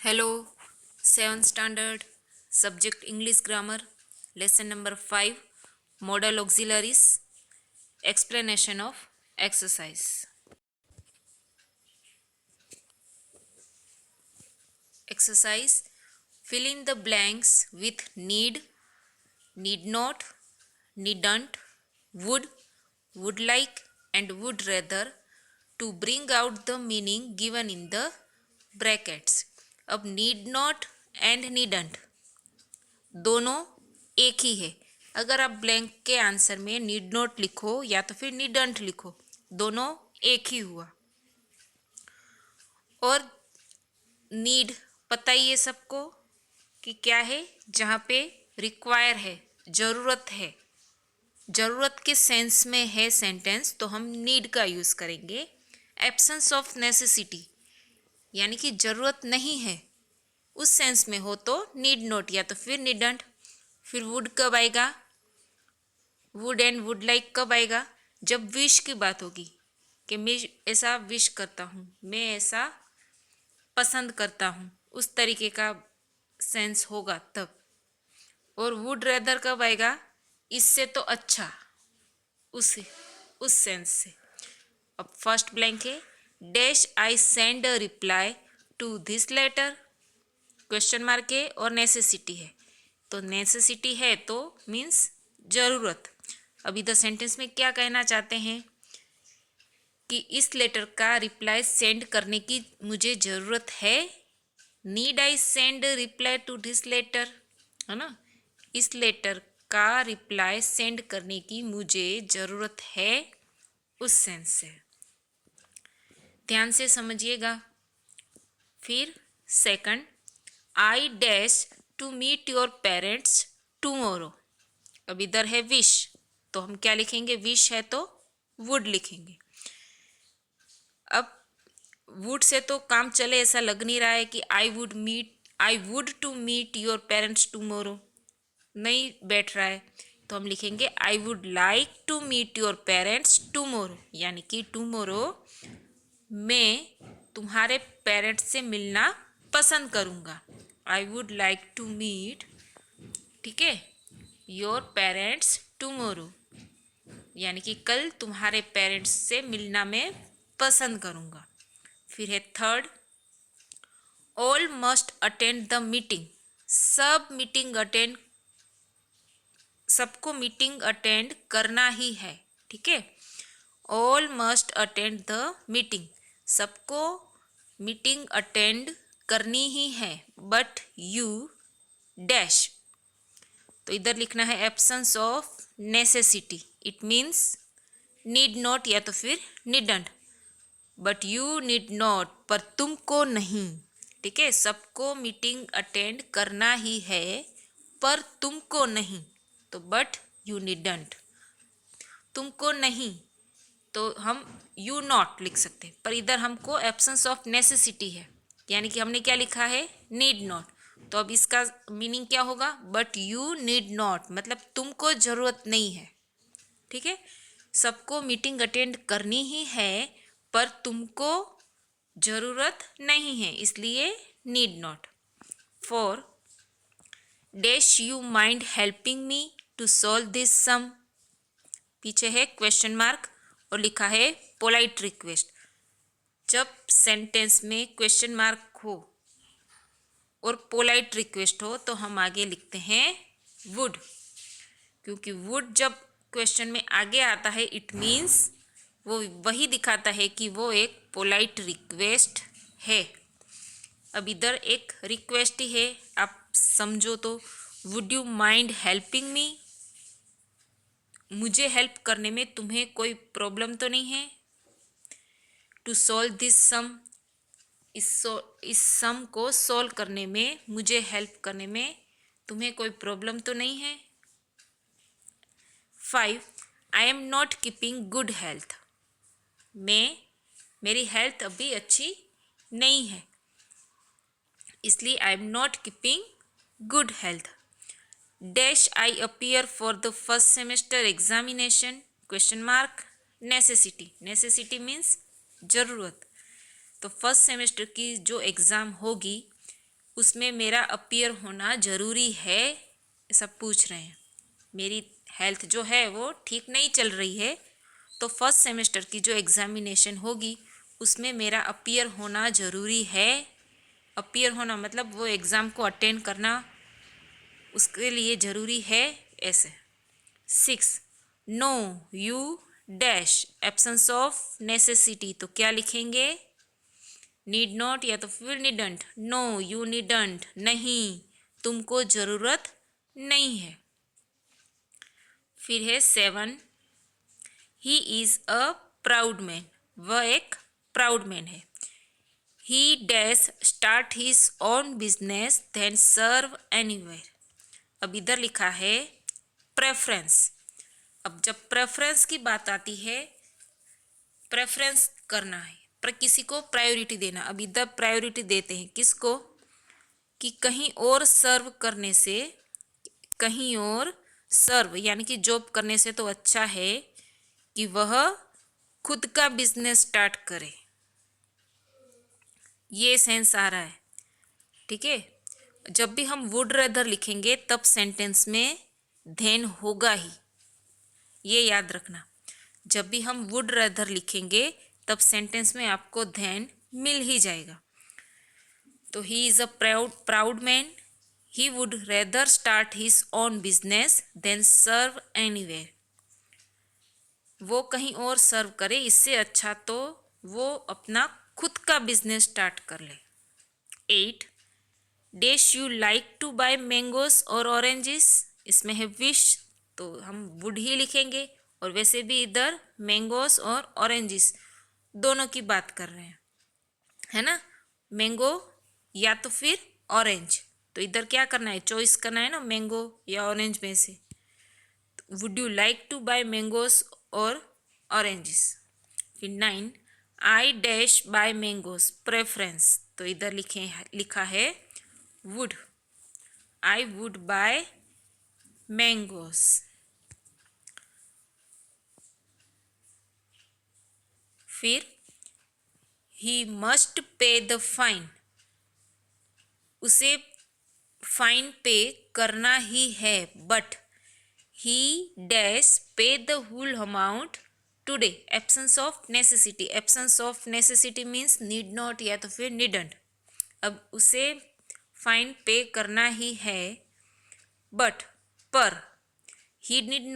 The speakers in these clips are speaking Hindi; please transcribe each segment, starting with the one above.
Hello, 7th standard subject English grammar lesson number 5 model auxiliaries explanation of exercise. Exercise fill in the blanks with need, need not, needn't, would like and would rather to bring out the meaning given in the brackets। अब need not and needn't दोनों एक ही है। अगर आप ब्लैंक के आंसर में नीड नॉट लिखो या तो फिर नीडंट लिखो, दोनों एक ही हुआ। और नीड पता ही है सबको कि क्या है, जहाँ पे रिक्वायर है, ज़रूरत है, ज़रूरत के सेंस में है सेंटेंस तो हम नीड का यूज़ करेंगे। एब्सेंस ऑफ नेसेसिटी यानी कि ज़रूरत नहीं है उस सेंस में हो तो नीड नॉट या तो फिर नीडंट। फिर वुड कब आएगा, वुड एंड वुड लाइक कब आएगा, जब विश की बात होगी कि मैं ऐसा विश करता हूँ, मैं ऐसा पसंद करता हूँ, उस तरीके का सेंस होगा तब। और वुड रेदर कब आएगा, इससे तो अच्छा, उस सेंस से। अब फर्स्ट ब्लैंक है, dash I send a reply to this letter, question mark है और नेसेसिटी है, तो नेसेसिटी है तो मीन्स ज़रूरत। अब इधर सेंटेंस में क्या कहना चाहते हैं कि इस लेटर का रिप्लाई सेंड करने की मुझे ज़रूरत है। Need I send reply to this letter, है ना, इस लेटर का रिप्लाई सेंड करने की मुझे ज़रूरत है, उस सेंस से। ध्यान से समझिएगा। फिर second, I dash to meet your parents tomorrow. अब इधर है विश, तो हम क्या लिखेंगे, विश है तो वुड लिखेंगे। अब वुड से तो काम चले ऐसा लग नहीं रहा है कि I would to meet your parents tomorrow, नहीं बैठ रहा है, तो हम लिखेंगे I would like to meet your parents tomorrow, यानी कि टुमोरो मैं तुम्हारे पेरेंट्स से मिलना पसंद करूँगा। I would like to meet, ठीक है, योर पेरेंट्स टुमोरो, यानी कि कल तुम्हारे पेरेंट्स से मिलना मैं पसंद करूँगा। फिर है third, all must attend the meeting, सब मीटिंग अटेंड, सबको मीटिंग अटेंड करना ही है, ठीक है। All must attend the meeting, सबको मीटिंग अटेंड करनी ही है, बट यू डैश, तो इधर लिखना है absence of necessity, it means need not या तो फिर needn't. But you need not, पर तुमको नहीं, ठीक है, सबको मीटिंग अटेंड करना ही है पर तुमको नहीं, तो बट यू नीडंट। तुमको नहीं तो हम यू नॉट लिख सकते हैं, पर इधर हमको एब्सेंस ऑफ नेसेसिटी है, यानी कि हमने क्या लिखा है, नीड नॉट, तो अब इसका मीनिंग क्या होगा, बट यू नीड नॉट, मतलब तुमको ज़रूरत नहीं है, ठीक है, सबको मीटिंग अटेंड करनी ही है पर तुमको ज़रूरत नहीं है, इसलिए need not. Four, dash you mind helping me to solve this sum, पीछे है क्वेश्चन मार्क और लिखा है पोलाइट रिक्वेस्ट। जब सेंटेंस में क्वेश्चन मार्क हो और पोलाइट रिक्वेस्ट हो तो हम आगे लिखते हैं वुड, क्योंकि वुड जब क्वेश्चन में आगे आता है इट मीन्स वो वही दिखाता है कि वो एक पोलाइट रिक्वेस्ट है। अब इधर एक रिक्वेस्ट ही है, आप समझो तो, वुड यू माइंड हेल्पिंग मी, मुझे हेल्प करने में तुम्हें कोई प्रॉब्लम तो नहीं है। टू सॉल्व दिस सम, इस सम को सॉल्व करने में, मुझे हेल्प करने में तुम्हें कोई प्रॉब्लम तो नहीं है। 5, I am not keeping good health, मेरी हेल्थ अभी अच्छी नहीं है, इसलिए I am not keeping good health. Dash I appear for the first semester examination, question mark, necessity, necessity means ज़रूरत, तो फर्स्ट सेमेस्टर की जो एग्ज़ाम होगी उसमें मेरा अपीयर होना ज़रूरी है, ऐसा पूछ रहे हैं। मेरी हेल्थ जो है वो ठीक नहीं चल रही है, तो फर्स्ट सेमेस्टर की जो एग्ज़ामिनेशन होगी उसमें मेरा अपीयर होना ज़रूरी है। अपीयर होना मतलब वो एग्ज़ाम को अटेंड करना उसके लिए ज़रूरी है, ऐसे। 6. No you dash absence of necessity, तो क्या लिखेंगे? नीड नॉट या तो फिर नीडंट। नो यू नीडंट, नहीं तुमको ज़रूरत नहीं है। फिर है 7. He is a proud man, वह एक प्राउड मैन है। He dash start his own business than serve anywhere. अब इधर लिखा है प्रेफरेंस। अब जब प्रेफरेंस की बात आती है, प्रेफरेंस करना है, पर किसी को प्रायोरिटी देना। अब इधर प्रायोरिटी देते हैं किसको? कि कहीं और सर्व करने से, कहीं और सर्व यानी कि जॉब करने से तो अच्छा है कि वह खुद का बिजनेस स्टार्ट करे। ये सेंस आ रहा है, ठीक है। जब भी हम वुड रेदर लिखेंगे तब सेंटेंस में देन होगा ही, ये याद रखना। जब भी हम वुड रेदर लिखेंगे तब सेंटेंस में आपको देन मिल ही जाएगा। तो he is a proud man, he would rather start his own business than serve anywhere. वो कहीं और सर्व करे, इससे अच्छा तो वो अपना खुद का बिजनेस स्टार्ट कर ले। 8. Dash you like to buy mangoes और ऑरेंजेस, इसमें है विश, तो हम वुड ही लिखेंगे। और वैसे भी इधर मैंगोस और ऑरेंजेस दोनों की बात कर रहे हैं, है ना। मैंगो या तो फिर ऑरेंज, तो इधर क्या करना है? चॉइस करना है ना, मैंगो या ऑरेंज में से। Would you like to buy mangoes और ऑरेंजेस। फिर 9. I dash buy mangoes preference, तो इधर लिखा है would. I would buy mangoes. फिर he must pay the fine, उसे फाइन पे करना ही है, but he dash pay the whole amount today absence of necessity. Absence of necessity means need not या तो फिर नीडंट। अब उसे फाइन पे करना ही है, बट पर ही नीड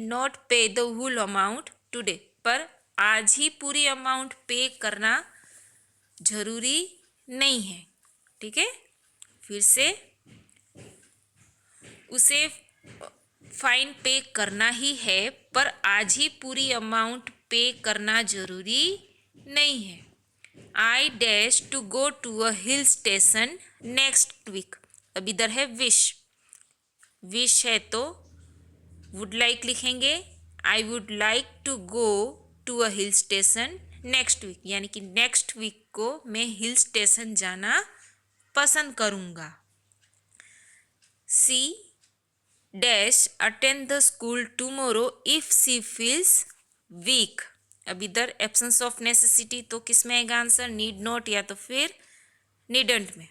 नॉट पे द होल अमाउंट टुडे, पर आज ही पूरी अमाउंट पे करना जरूरी नहीं है, ठीक है। फिर से उसे फाइन पे करना ही है, पर आज ही पूरी अमाउंट पे करना जरूरी नहीं है। I dash to go to a hill station next week. अब इधर है विश, विश है तो वुड लाइक लिखेंगे। I would like to go to a hill station next week, यानी कि नेक्स्ट वीक को मैं हिल स्टेशन जाना पसंद करूँगा। She dash attend the school tomorrow if she feels weak. अब इधर एब्सेंस ऑफ नेसेसिटी, तो किस में आएगा आंसर? नीड नॉट या तो फिर नीडंट में।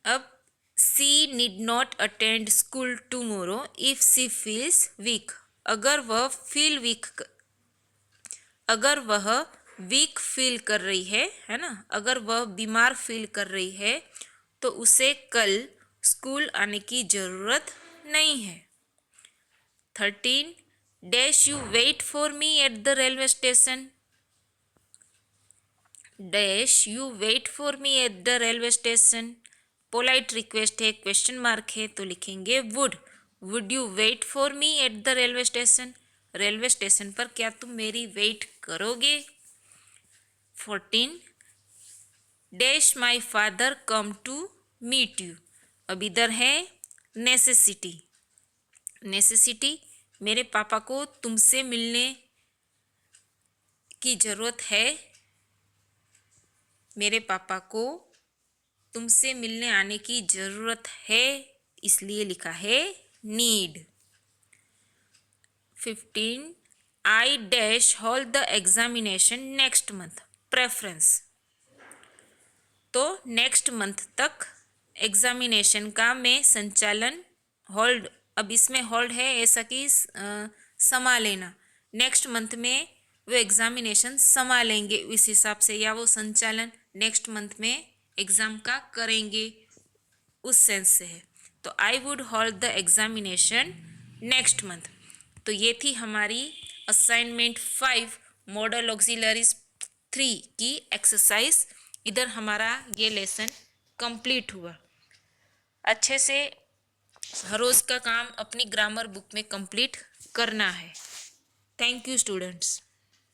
अब she need not attend school tomorrow if she feels weak. अगर वह वीक फील कर रही है ना, अगर वह बीमार फील कर रही है तो उसे कल स्कूल आने की ज़रूरत नहीं है। 13. Dash you wait for me at the railway station. Dash you wait for me at the railway station polite request है, क्वेश्चन मार्क है, तो लिखेंगे would you wait for me at the railway station. Railway station पर क्या तुम मेरी वेट करोगे? 14. Dash my father come to meet you. अब इधर है नेसेसिटी, नेसेसिटी मेरे पापा को तुमसे मिलने की ज़रूरत है, मेरे पापा को तुमसे मिलने आने की ज़रूरत है, इसलिए लिखा है need. 15. I dash hold the examination next month preference. तो नेक्स्ट मंथ तक एग्जामिनेशन का मैं संचालन होल्ड, अब इसमें होल्ड है ऐसा कि समा लेना, नेक्स्ट मंथ में वो एग्जामिनेशन समा लेंगे इस हिसाब से, या वो संचालन नेक्स्ट मंथ में एग्जाम का करेंगे उस सेंस से है। तो I would hold the examination next month. तो ये थी हमारी असाइनमेंट 5 मॉडल ऑक्सिलरीज 3 की एक्सरसाइज। इधर हमारा ये लेसन कंप्लीट हुआ। अच्छे से हर रोज़ का काम अपनी ग्रामर बुक में कंप्लीट करना है। Thank you students.